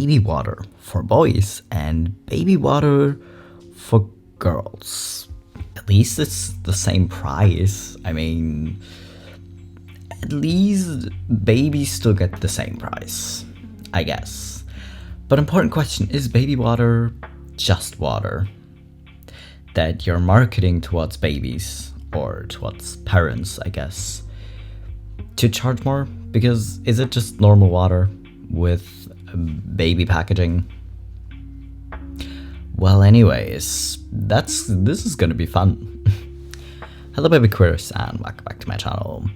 baby water for boys and baby water for girls. At least it's the same price. I mean, at least babies still get the same price, I guess. But important question, is baby water just water that you're marketing towards babies or towards parents, I guess, to charge more? Because is it just normal water with baby packaging? Well, anyways, this is gonna be fun. Hello BabyQueers and welcome back to my channel.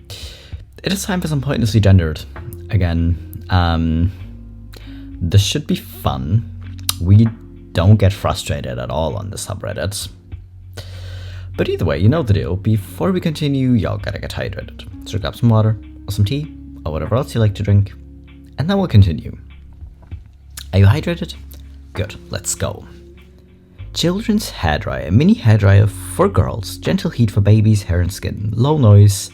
It is time for some pointlessly gendered again. This should be fun. We don't get frustrated at all on the subreddit. But either way, you know the deal. Before we continue, y'all gotta get hydrated. So grab some water, or some tea, or whatever else you like to drink, and then we'll continue. Are you hydrated? Good, let's go. Children's hairdryer, mini hairdryer for girls, gentle heat for babies, hair and skin, low noise.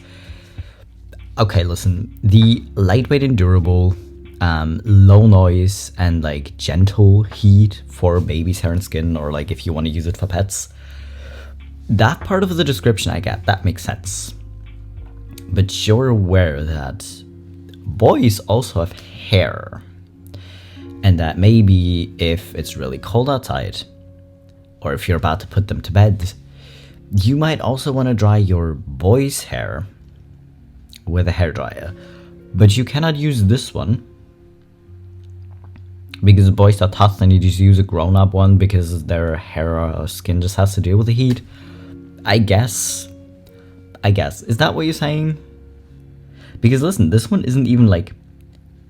Okay, listen, the lightweight and durable, low noise and like gentle heat for babies, hair and skin, or like if you want to use it for pets. That part of the description I get, that makes sense. But you're aware that boys also have hair. And that maybe if it's really cold outside, or if you're about to put them to bed, you might also want to dry your boy's hair with a hairdryer. But you cannot use this one, because boys are tough and you just use a grown-up one because their hair or skin just has to deal with the heat. I guess. Is that what you're saying? Because listen, this one isn't even like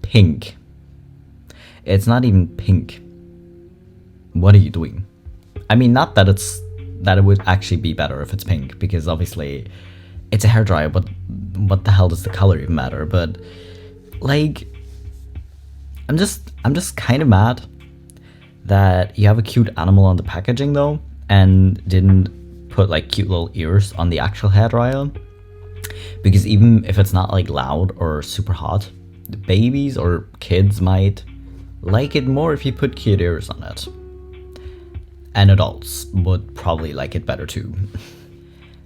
pink. It's not even pink. What are you doing? I mean, not that it would actually be better if it's pink, because obviously it's a hairdryer, but what the hell does the color even matter? But like, I'm just kind of mad that you have a cute animal on the packaging though, and didn't put like cute little ears on the actual hairdryer. Because even if it's not like loud or super hot, the babies or kids might like it more if you put cute ears on it. And adults would probably like it better too.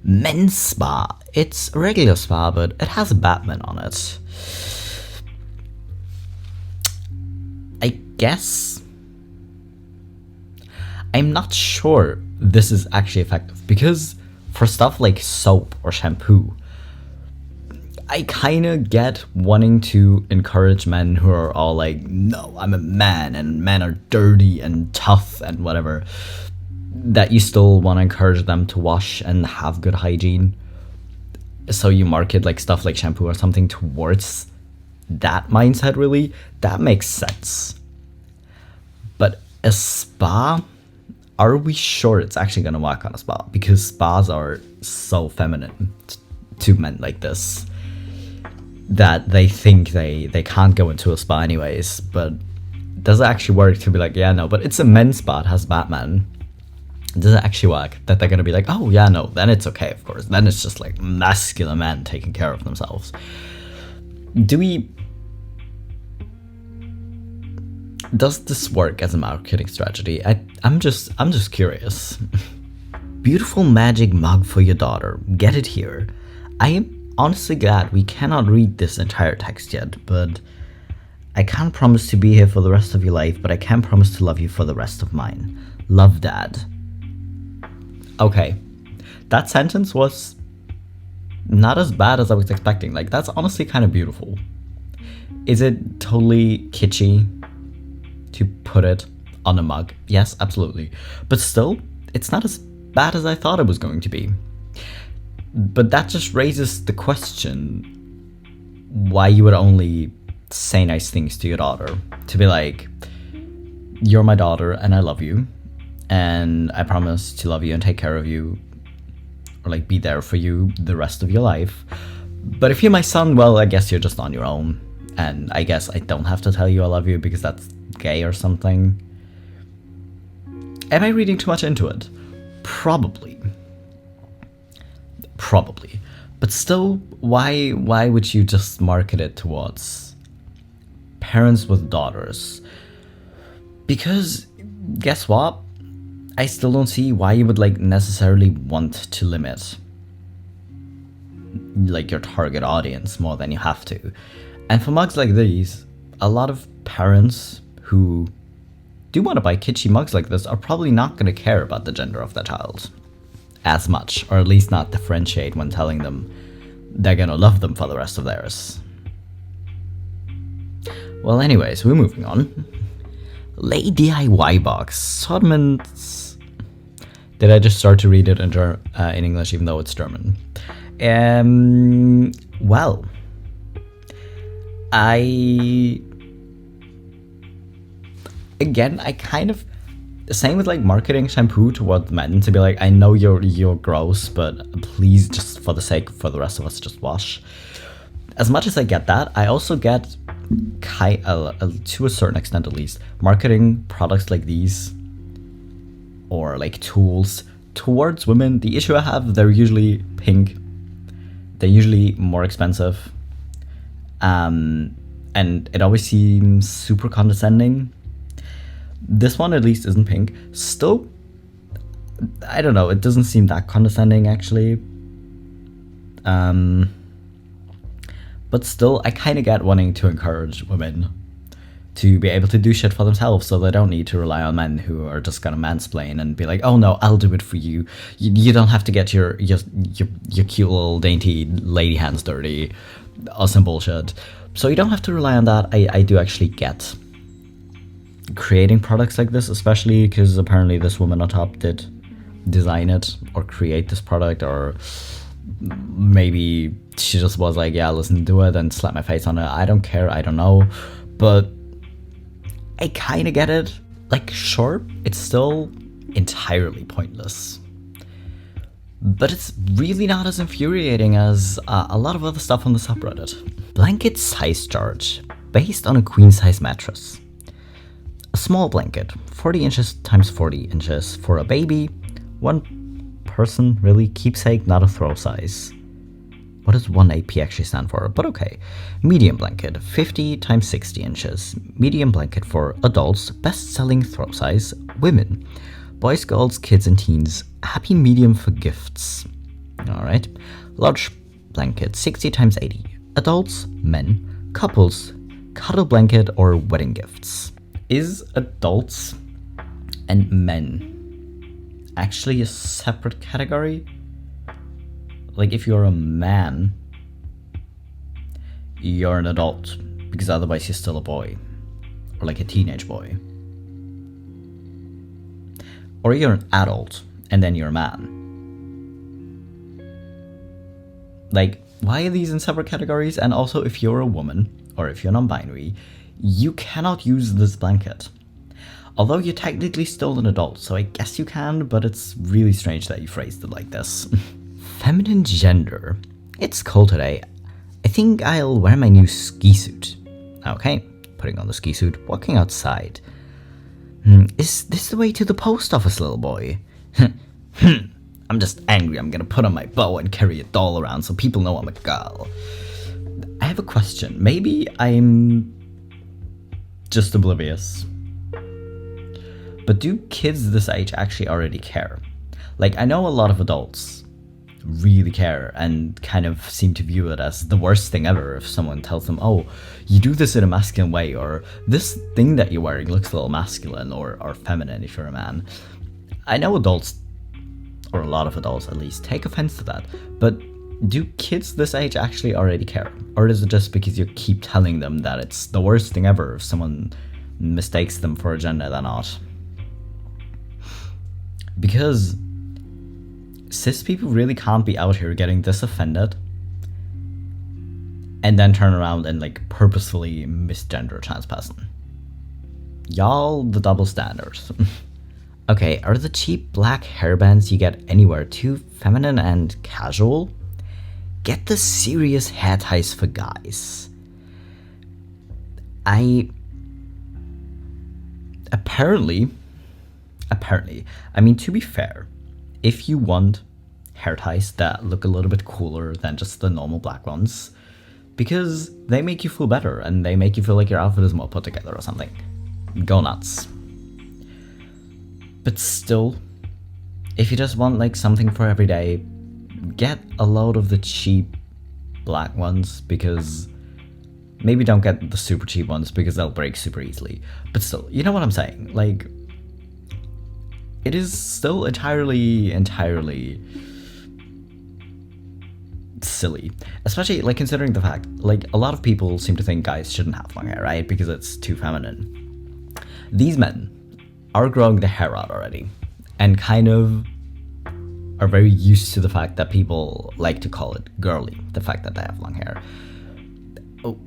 Men's spa. It's a regular spa, but it has a Batman on it. I guess I'm not sure this is actually effective, because for stuff like soap or shampoo, I kind of get wanting to encourage men who are all like, no, I'm a man and men are dirty and tough and whatever, that you still want to encourage them to wash and have good hygiene. So you market like stuff like shampoo or something towards that mindset, really. That makes sense. But a spa, are we sure it's actually going to work on a spa? Because spas are so feminine to men like this that they think they can't go into a spa anyways. But does it actually work to be like, yeah, no, but it's a men's spa, it has Batman. Does it actually work that they're going to be like, oh yeah, no, then it's okay, of course. Then it's just like masculine men taking care of themselves. Does this work as a marketing strategy? I'm just curious. Beautiful magic mug for your daughter. Get it here. I am honestly glad we cannot read this entire text yet, but I can't promise to be here for the rest of your life, but I can promise to love you for the rest of mine. Love, Dad. Okay. That sentence was not as bad as I was expecting. Like, that's honestly kind of beautiful. Is it totally kitschy to put it on a mug? Yes, absolutely. But still, it's not as bad as I thought it was going to be. But that just raises the question why you would only say nice things to your daughter. To be like, you're my daughter and I love you, and I promise to love you and take care of you, or like be there for you the rest of your life. But if you're my son, well, I guess you're just on your own. And I guess I don't have to tell you I love you because that's gay or something. Am I reading too much into it? Probably. But still, why would you just market it towards parents with daughters? Because guess what? I still don't see why you would like necessarily want to limit like your target audience more than you have to. And for mugs like these, a lot of parents who do want to buy kitschy mugs like this are probably not going to care about the gender of their child as much, or at least not differentiate when telling them they're going to love them for the rest of theirs. Well, anyways, we're moving on. Lay DIY box. Sodmans. Did I just start to read it in English even though it's German? Well, I kind of, same with like marketing shampoo toward men, to be like, I know you're gross, but please, just for the sake for the rest of us, just wash. As much as I get that, I also get to a certain extent at least, marketing products like these or like tools towards women. The issue I have, they're usually pink, they're usually more expensive, and it always seems super condescending. This one at least isn't pink. Still, I don't know, it doesn't seem that condescending actually. But still, I kind of get wanting to encourage women to be able to do shit for themselves, so they don't need to rely on men who are just gonna mansplain and be like, oh no, I'll do it for you. You don't have to get your cute little dainty lady hands dirty or some bullshit. So you don't have to rely on that. I do actually get creating products like this, especially because apparently this woman on top did design it or create this product, or maybe she just was like, yeah, listen, do it, and slap my face on it. I don't care, I don't know, but I kind of get it. Like, sure, it's still entirely pointless, but it's really not as infuriating as a lot of other stuff on the subreddit. Blanket size charge based on a queen size mattress. A small blanket, 40 inches times 40 inches for a baby, one person, really, keepsake, not a throw size. What does 1AP actually stand for? But okay. Medium blanket, 50 times 60 inches. Medium blanket for adults, best-selling throw size, women. Boys, girls, kids, and teens. Happy medium for gifts. Alright. Large blanket, 60 times 80. Adults, men, couples, cuddle blanket, or wedding gifts. Is adults and men actually a separate category? Like, if you're a man, you're an adult, because otherwise you're still a boy, or like a teenage boy. Or you're an adult, and then you're a man. Like, why are these in separate categories? And also, if you're a woman, or if you're non-binary, you cannot use this blanket. Although you're technically still an adult, so I guess you can, but it's really strange that you phrased it like this. Feminine gender. It's cold today. I think I'll wear my new ski suit. Okay, putting on the ski suit, walking outside. Is this the way to the post office, little boy? I'm just angry. I'm gonna put on my bow and carry a doll around so people know I'm a girl. I have a question. Maybe I'm just oblivious. But do kids this age actually already care? Like, I know a lot of adults really care and kind of seem to view it as the worst thing ever if someone tells them, oh, you do this in a masculine way, or this thing that you're wearing looks a little masculine or feminine if you're a man. I know adults, or a lot of adults at least, take offense to that, but do kids this age actually already care? Or is it just because you keep telling them that it's the worst thing ever if someone mistakes them for a gender they're not? Because cis people really can't be out here getting this offended and then turn around and like purposefully misgender a trans person. Y'all, the double standards. Okay, are the cheap black hairbands you get anywhere too feminine and casual? Get the serious hair ties for guys. Apparently, I mean, to be fair, if you want hair ties that look a little bit cooler than just the normal black ones, because they make you feel better and they make you feel like your outfit is more put together or something, go nuts. But still, if you just want like something for every day, get a load of the cheap black ones, because maybe don't get the super cheap ones because they'll break super easily. But still, you know what I'm saying? Like, it is still entirely silly, especially like considering the fact like a lot of people seem to think guys shouldn't have long hair, right? Because it's too feminine. These men are growing their hair out already and kind of are very used to the fact that people like to call it girly, the fact that they have long hair. Oh,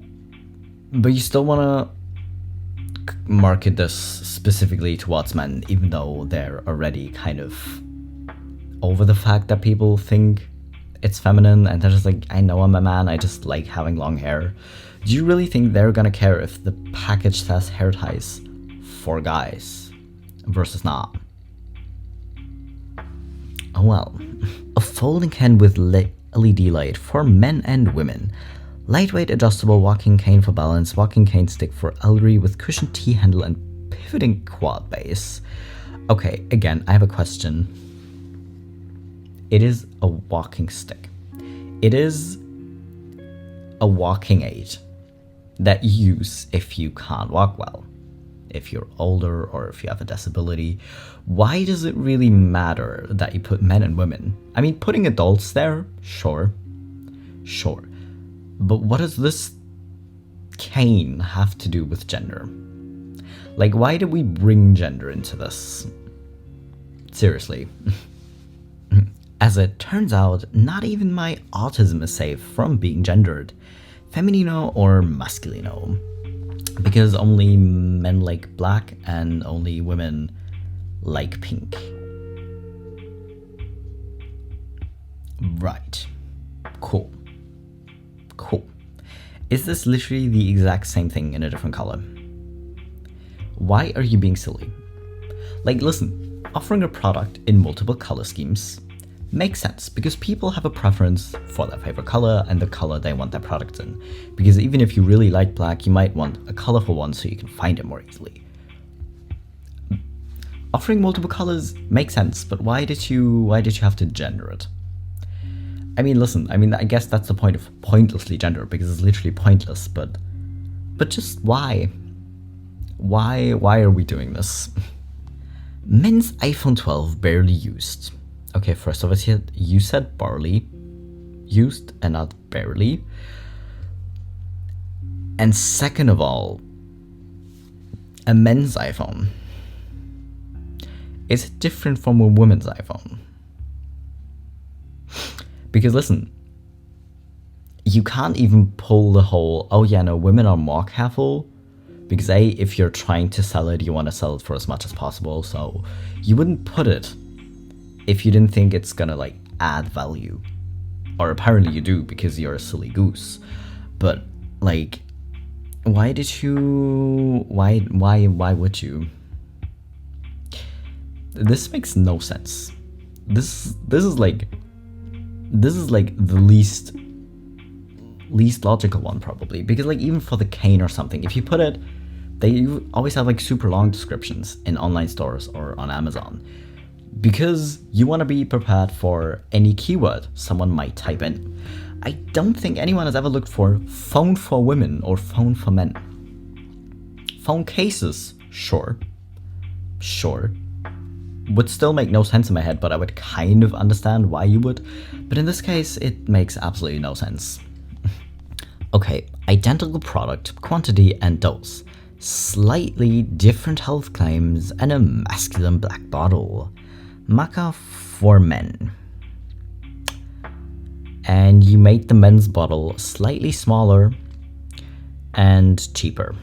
but you still want to market this specifically towards men, even though they're already kind of over the fact that people think it's feminine and they're just like, I know I'm a man, I just like having long hair. Do you really think they're gonna care if the package says hair ties for guys versus not? Oh well. A folding cane with LED light for men and women. Lightweight adjustable walking cane for balance, walking cane stick for elderly with cushioned T-handle and pivoting quad base. Okay, again, I have a question. It is a walking stick. It is a walking aid that you use if you can't walk well, if you're older or if you have a disability. Why does it really matter that you put men and women? I mean, putting adults there, sure. But what does this cane have to do with gender? Like, why did we bring gender into this? Seriously. As it turns out, not even my autism is safe from being gendered, feminino or masculino, because only men like black and only women like pink. Right. Cool. Is this literally the exact same thing in a different color? Why are you being silly? Like, listen, offering a product in multiple color schemes makes sense because people have a preference for their favorite color and the color they want their products in. Because even if you really like black, you might want a colorful one so you can find it more easily. Offering multiple colors makes sense, but why did you have to gender it? I mean, listen, I guess that's the point of pointlessly gender, because it's literally pointless, but just why? Why are we doing this? Men's iPhone 12 barely used. Okay, first of all, you said barely used and not barely. And second of all, a men's iPhone is different from a woman's iPhone. Because listen, you can't even pull the whole, oh yeah, no, women are more careful. Because if you're trying to sell it, you want to sell it for as much as possible. So you wouldn't put it if you didn't think it's gonna like add value. Or apparently you do because you're a silly goose. But like, why would you? This makes no sense. This is like the least logical one probably, because like even for the cane or something, if you put it, they always have like super long descriptions in online stores or on Amazon, because you want to be prepared for any keyword someone might type in. I don't think anyone has ever looked for phone for women or phone for men. Phone cases, sure, would still make no sense in my head, but I would kind of understand why you would. But in this case, it makes absolutely no sense. Okay, identical product, quantity and dose. Slightly different health claims and a masculine black bottle. Maca for men. And you made the men's bottle slightly smaller and cheaper.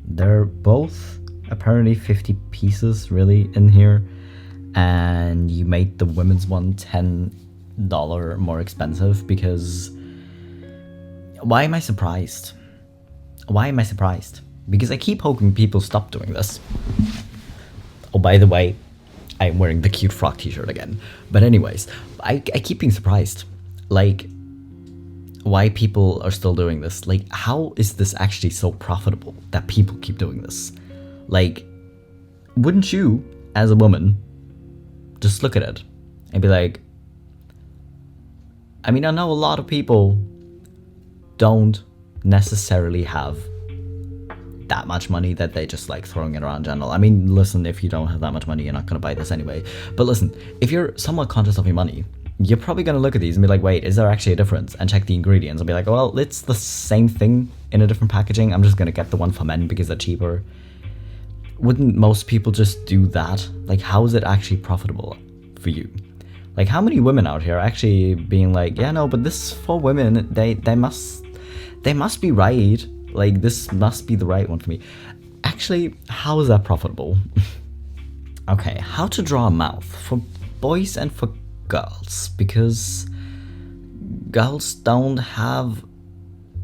They're both apparently 50 pieces really in here, and you made the women's one $10 more expensive because why am I surprised? Because I keep hoping people stop doing this. Oh, by the way, I'm wearing the cute frog t-shirt again. But anyways, I keep being surprised. Like, why people are still doing this. Like, how is this actually so profitable that people keep doing this? Like, wouldn't you, as a woman, just look at it and be like, I mean, I know a lot of people don't necessarily have that much money that they just like throwing it around in general. I mean, listen, if you don't have that much money, you're not going to buy this anyway. But listen, if you're somewhat conscious of your money, you're probably going to look at these and be like, wait, is there actually a difference? And check the ingredients and be like, well, it's the same thing in a different packaging. I'm just going to get the one for men because they're cheaper. Wouldn't most people just do that? Like, how is it actually profitable for you? Like, how many women out here are actually being like, yeah, no, but this is for women. They must be right. Like, this must be the right one for me. Actually, how is that profitable? Okay, how to draw a mouth for boys and for girls, because girls don't have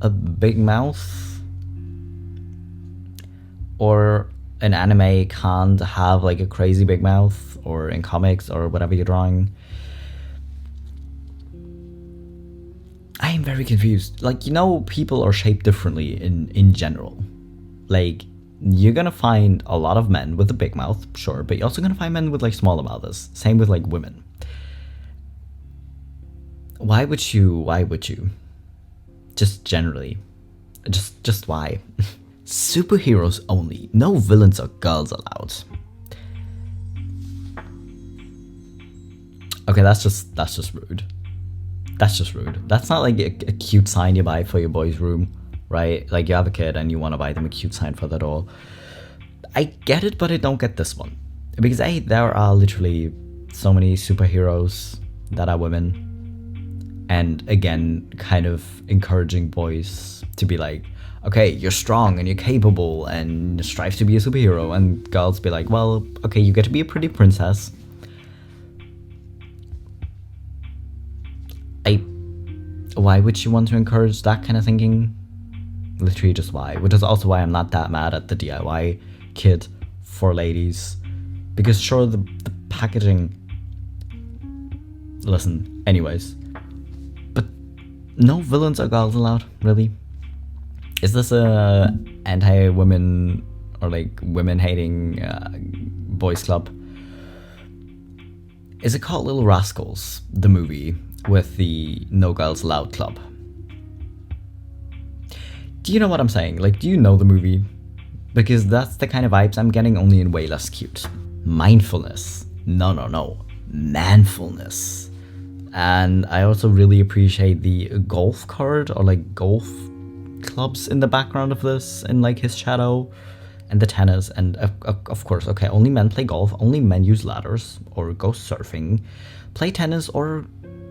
a big mouth, or an anime can't have like a crazy big mouth, or in comics or whatever you're drawing. I am very confused. Like, you know, people are shaped differently in general. Like, you're gonna find a lot of men with a big mouth, sure, but you're also gonna find men with like smaller mouths. Same with like women. Why would you? Just generally. Just why? Superheroes only. No villains or girls allowed. Okay, that's just rude. That's just rude. That's not like a cute sign you buy for your boy's room, right? Like, you have a kid and you want to buy them a cute sign for their door. I get it, but I don't get this one. Because there are literally so many superheroes that are women. And again, kind of encouraging boys to be like, okay, you're strong and you're capable and strive to be a superhero. And girls be like, well, okay, you get to be a pretty princess. Why would you want to encourage that kind of thinking? Literally just why. Which is also why I'm not that mad at the DIY kit for ladies. Because sure, the packaging... Listen, anyways. But no villains or girls allowed, really? Is this a anti-women or like women-hating boys club? Is it called Little Rascals, the movie, with the No Girls Allowed club? Do you know what I'm saying? Like, do you know the movie? Because that's the kind of vibes I'm getting, only in way less cute. Mindfulness. No. Manfulness. And I also really appreciate the golf cart or like golf clubs in the background of this, in like his shadow, and the tennis. And of course, okay, only men play golf, only men use ladders or go surfing, play tennis or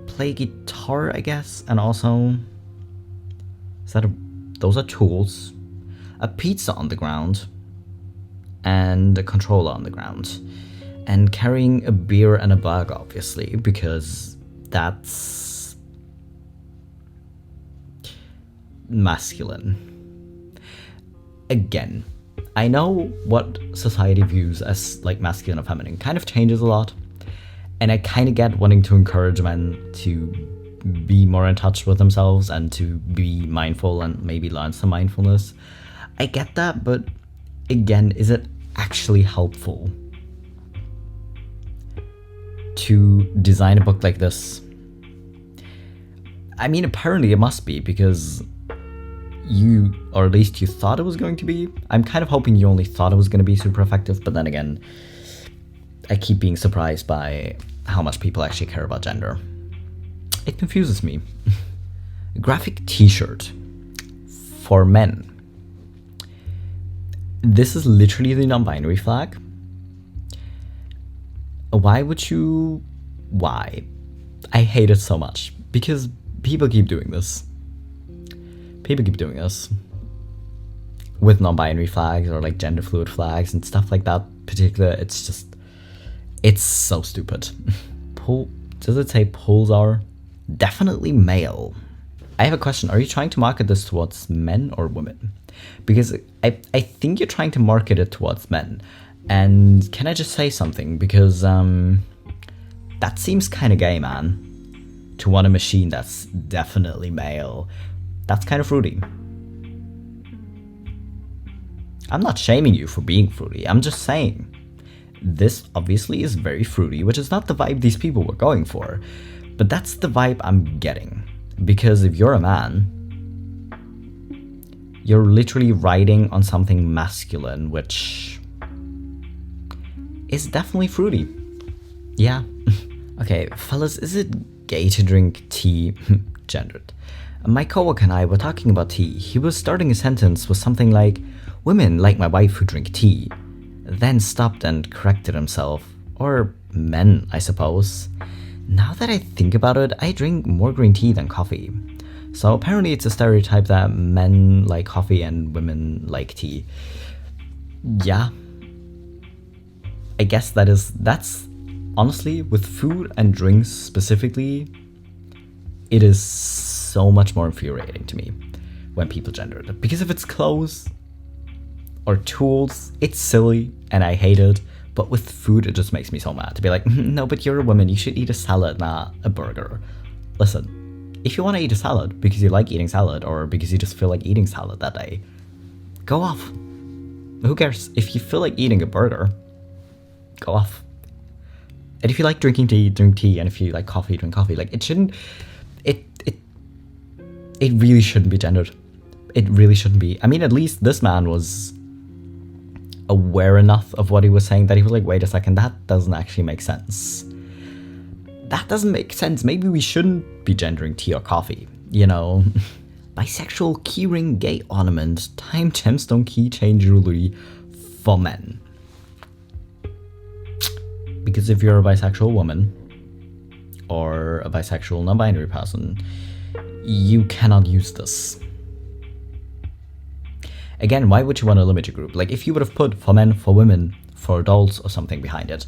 play guitar, I guess. And also, those are tools, a pizza on the ground, and a controller on the ground, and carrying a beer and a burger, obviously, because that's masculine. Again, I know what society views as like masculine or feminine kind of changes a lot, and I kind of get wanting to encourage men to be more in touch with themselves and to be mindful and maybe learn some mindfulness. I get that, but again, is it actually helpful to design a book like this? I mean, apparently it must be, because you, or at least you thought it was going to be. I'm kind of hoping you only thought it was going to be super effective, but then again, I keep being surprised by how much people actually care about gender. It confuses me. A graphic t-shirt for men. This is literally the non-binary flag. Why would you... Why? I hate it so much. Because people keep doing this. People keep doing this. With non-binary flags or like gender fluid flags and stuff like that. Particular, it's just... It's so stupid. Does it say polls are? Definitely male. I have a question. Are you trying to market this towards men or women? Because I think you're trying to market it towards men. And can I just say something? Because that seems kind of gay, man. To want a machine that's definitely male. That's kind of fruity. I'm not shaming you for being fruity. I'm just saying this obviously is very fruity, which is not the vibe these people were going for. But that's the vibe I'm getting. Because if you're a man, you're literally riding on something masculine, which is definitely fruity. Yeah. Okay, fellas, is it gay to drink tea? Gendered. My coworker and I were talking about tea. He was starting a sentence with something like, women like my wife who drink tea. Then stopped and corrected himself. Or men, I suppose. Now that I think about it, I drink more green tea than coffee. So apparently it's a stereotype that men like coffee and women like tea. Yeah. I guess that's honestly, with food and drinks specifically, it is so much more infuriating to me when people gender it. Because if it's clothes or tools, it's silly and I hate it. But with food, it just makes me so mad to be like, no, but you're a woman, you should eat a salad, not a burger. Listen, if you want to eat a salad because you like eating salad or because you just feel like eating salad that day, go off. Who cares? If you feel like eating a burger, go off. And if you like drinking tea, drink tea, and if you like coffee, drink coffee. Like, it shouldn't, it really shouldn't be gendered. It really shouldn't be. I mean, at least this man was aware enough of what he was saying that he was like, wait a second, that doesn't actually make sense. That doesn't make sense. Maybe we shouldn't be gendering tea or coffee, you know? Bisexual keyring, gay ornament, time gemstone keychain jewelry for men. Because if you're a bisexual woman or a bisexual non-binary person, you cannot use this. Again, why would you want to limit your group? Like, if you would have put for men, for women, for adults or something behind it,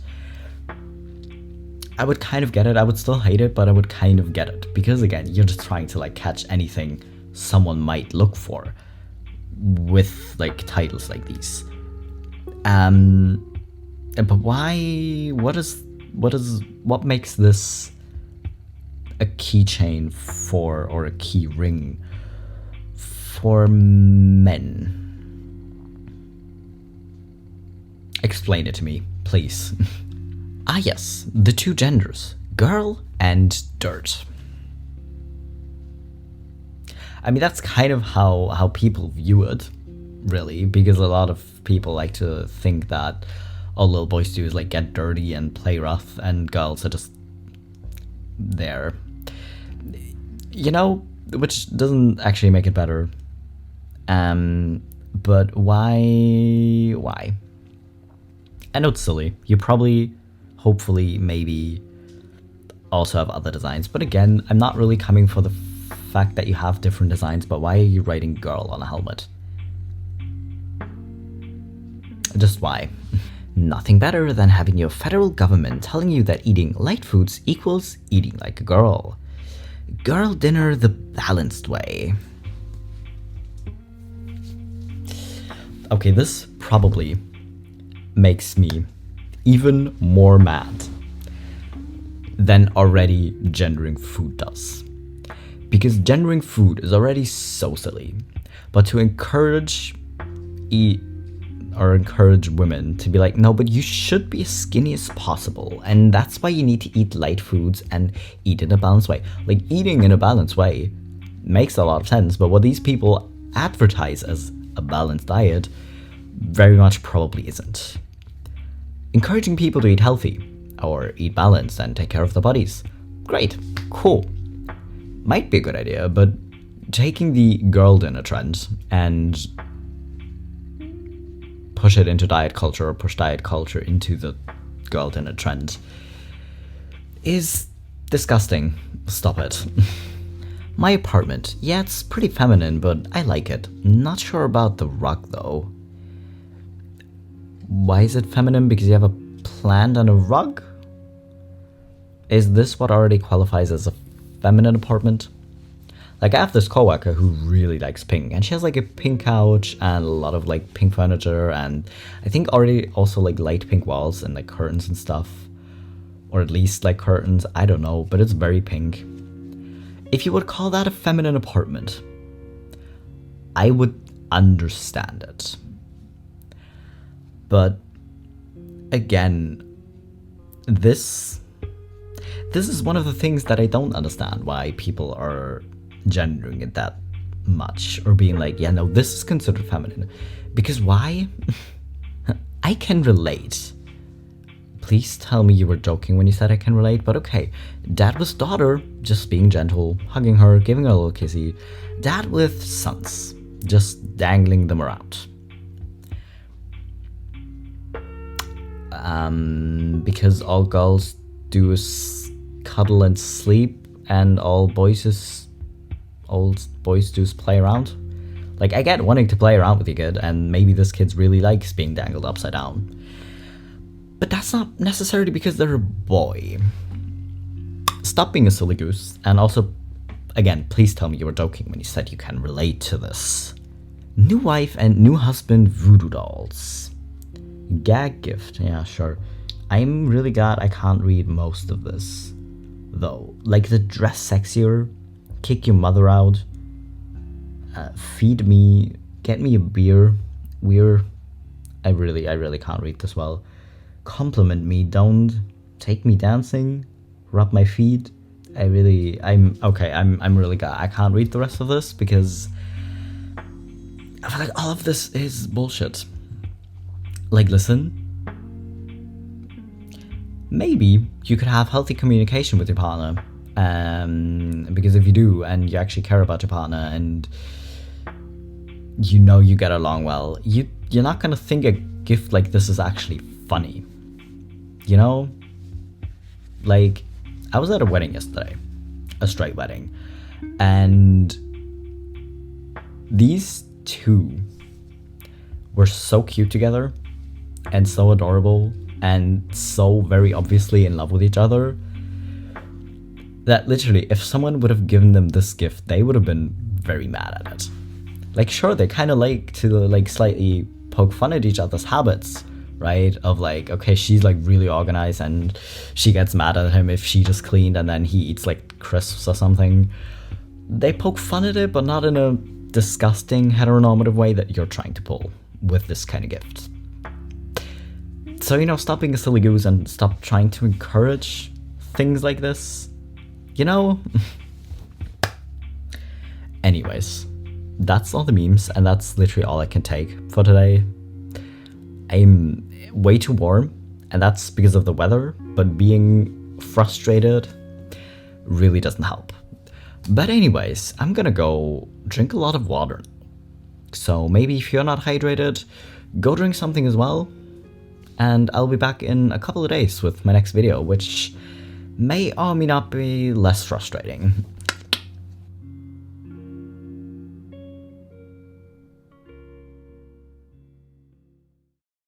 I would kind of get it. I would still hate it, but I would kind of get it. Because again, you're just trying to like catch anything someone might look for with like titles like these. But why, what makes this a keychain for, or a key ring for men? Explain it to me, please. Ah yes, the two genders, girl and dirt. I mean, that's kind of how people view it, really, because a lot of people like to think that all little boys do is like get dirty and play rough, and girls are just there. You know, which doesn't actually make it better. But why? I know it's silly. You probably, hopefully, maybe also have other designs. But again, I'm not really coming for the fact that you have different designs, but why are you writing girl on a helmet? Just why? Nothing better than having your federal government telling you that eating light foods equals eating like a girl. Girl dinner the balanced way. Okay, this probably makes me even more mad than already gendering food does. Because gendering food is already so silly. But to encourage women to be like, no, but you should be as skinny as possible, and that's why you need to eat light foods and eat in a balanced way. Like, eating in a balanced way makes a lot of sense, but what these people advertise as a balanced diet very much probably isn't. Encouraging people to eat healthy or eat balanced and take care of their bodies, great, cool, might be a good idea, but taking the girl dinner trend and push it into diet culture, or push diet culture into the girl dinner trend is disgusting. Stop it. My apartment, yeah, it's pretty feminine, but I like it. Not sure about the rug though. Why is it feminine? Because you have a plant and a rug? Is this what already qualifies as a feminine apartment? Like, I have this coworker who really likes pink, and she has like a pink couch and a lot of like pink furniture, and I think already also like light pink walls and like curtains and stuff, or at least like curtains, I don't know, but it's very pink. If you would call that a feminine apartment, I would understand it. But again, this is one of the things that I don't understand, why people are gendering it that much, or being like, yeah, no, this is considered feminine. Because why? I can relate. Please tell me you were joking when you said I can relate, but okay. Dad with daughter, just being gentle, hugging her, giving her a little kissy. Dad with sons, just dangling them around. Because all girls do is cuddle and sleep, and all boys do is play around. Like, I get wanting to play around with your kid, and maybe this kid really likes being dangled upside down. But that's not necessarily because they're a boy. Stop being a silly goose, and also, again, please tell me you were joking when you said you can relate to this. New wife and new husband voodoo dolls. Gag gift, yeah, sure. I'm really glad I can't read most of this, though. Like the dress sexier, kick your mother out, feed me, get me a beer, we're... I really can't read this well. Compliment me, don't take me dancing, rub my feet. I'm really glad I can't read the rest of this, because I feel like all of this is bullshit. Like, listen, maybe you could have healthy communication with your partner, because if you do, and you actually care about your partner, and you know you get along well, you're not gonna think a gift like this is actually funny, you know? Like, I was at a wedding yesterday, a straight wedding, and these two were so cute together, and so adorable, and so very obviously in love with each other, that literally, if someone would have given them this gift, they would have been very mad at it. Like, sure, they kind of like to, like, slightly poke fun at each other's habits, right? Of like, okay, she's like really organized, and she gets mad at him if she just cleaned and then he eats like crisps or something. They poke fun at it, but not in a disgusting heteronormative way that you're trying to pull with this kind of gift. So, you know, stop being a silly goose and stop trying to encourage things like this, you know? Anyways, that's all the memes, and that's literally all I can take for today. I'm way too warm, and that's because of the weather, but being frustrated really doesn't help. But anyways, I'm gonna go drink a lot of water. So maybe if you're not hydrated, go drink something as well. And I'll be back in a couple of days with my next video, which may or may not be less frustrating.